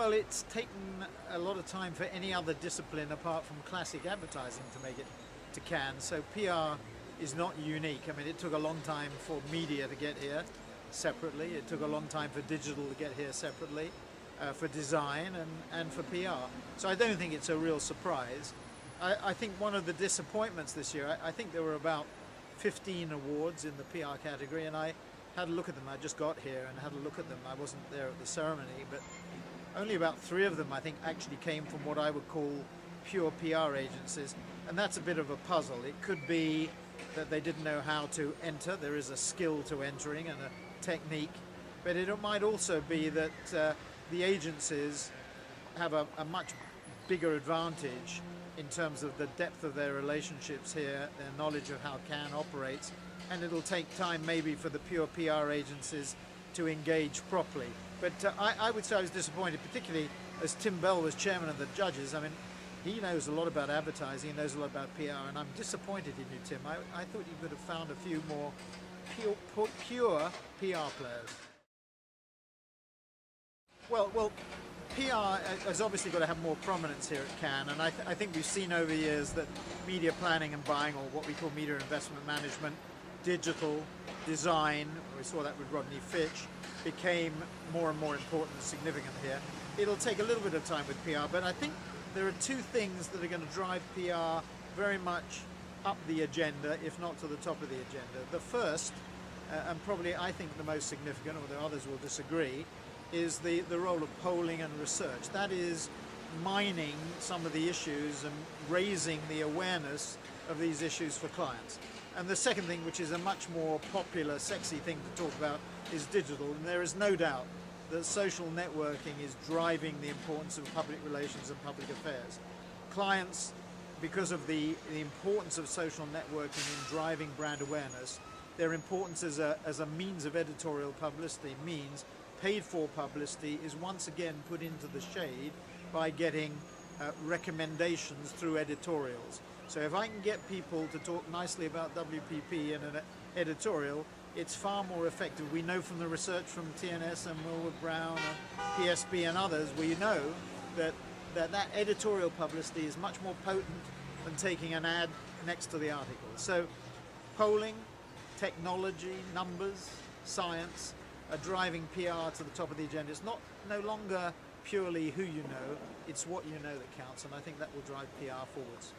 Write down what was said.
Well, it's taken a lot of time for any other discipline apart from classic advertising to make it to Cannes, so PR is not unique. I mean, it took a long time for media to get here separately, it took a long time for digital to get here separately, for design and for PR. So I don't think it's a real surprise. I think one of the disappointments this year, I think there were about 15 awards in the PR category, and I had a look at them. I just got here and had a look at them. I wasn't there at the ceremony, but only about 3 of them I think actually came from what I would call pure PR agencies, and that's a bit of a puzzle. It could be that they didn't know how to enter. There is a skill to entering and a technique, but it might also be that the agencies have a much bigger advantage in terms of the depth of their relationships here, their knowledge of how Cannes operates, and it'll take time maybe for the pure PR agencies to engage properly. But I would say I was disappointed, particularly as Tim Bell was chairman of the judges. I mean, he knows a lot about advertising, he knows a lot about PR, and I'm disappointed in you, Tim. I thought you could have found a few more pure PR players. Well, PR has obviously got to have more prominence here at Cannes, and I think we've seen over the years that media planning and buying, or what we call media investment management, digital, design, we saw that with Rodney Fitch, became more and more important and significant here. It'll take a little bit of time with PR, but I think there are 2 things that are going to drive PR very much up the agenda, if not to the top of the agenda. The first, and probably I think the most significant, although others will disagree, is the role of polling and research. That is mining some of the issues and raising the awareness of these issues for clients. And the second thing, which is a much more popular, sexy thing to talk about, is digital. And there is no doubt that social networking is driving the importance of public relations and public affairs. Clients, because of the importance of social networking in driving brand awareness, their importance as a means of editorial publicity means paid for publicity is once again put into the shade by getting recommendations through editorials. So if I can get people to talk nicely about WPP in an editorial, it's far more effective. We know from the research from TNS and Millward Brown and PSB and others, we know that editorial publicity is much more potent than taking an ad next to the article. So polling, technology, numbers, science are driving PR to the top of the agenda. It's no longer purely who you know, it's what you know that counts, and I think that will drive PR forwards.